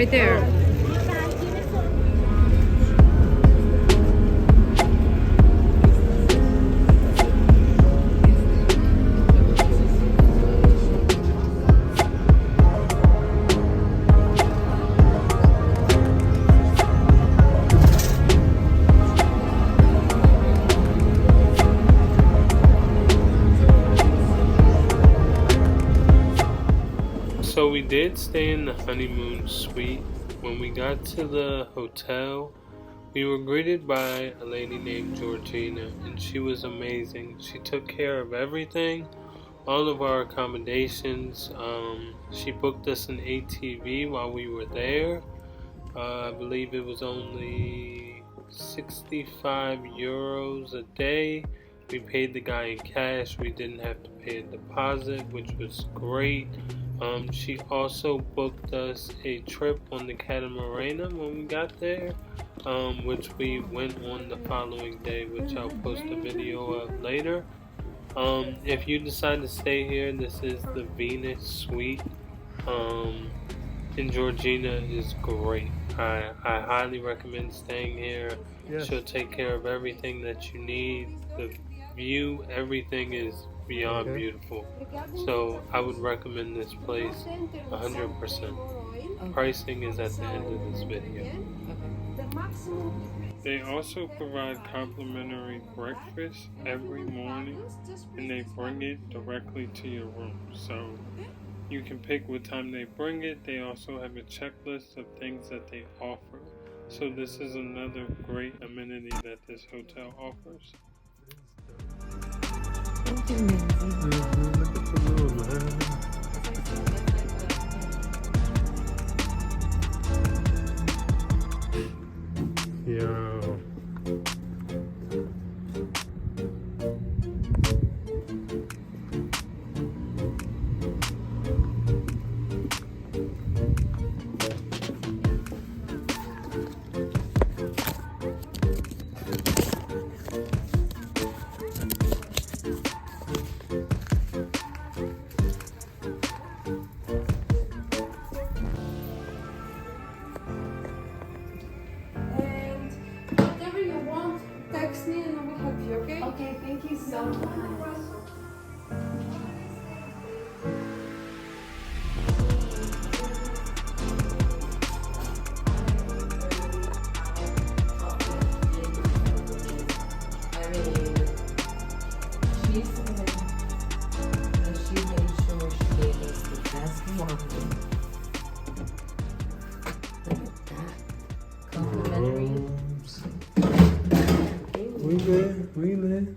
right there. So we did stay in the Honeymoon Suite. When we got to the hotel, we were greeted by a lady named Georgina, and she was amazing. She took care of everything, all of our accommodations. She booked us an ATV while we were there. I believe it was only 65 euros a day. We paid the guy in cash. We didn't have to pay a deposit, which was great. She also booked us a trip on the catamaran when we got there, which we went on the following day, which I'll post a video of later. If you decide to stay here, this is the Venus Suite. And Georgina is great. I highly recommend staying here. Yes. She'll take care of everything that you need. The view, everything is beyond beautiful. So I would recommend this place 100%. Pricing is at the end of this video. They also provide complimentary breakfast every morning, and they bring it directly to your room. So you can pick what time they bring it. They also have a checklist of things that they offer. So this is another great amenity that this hotel offers. Look at the little man. Yeah. Okay, thank you so much. She said that she made sure she gave us the best wine. Look at that. Complimentary. We live.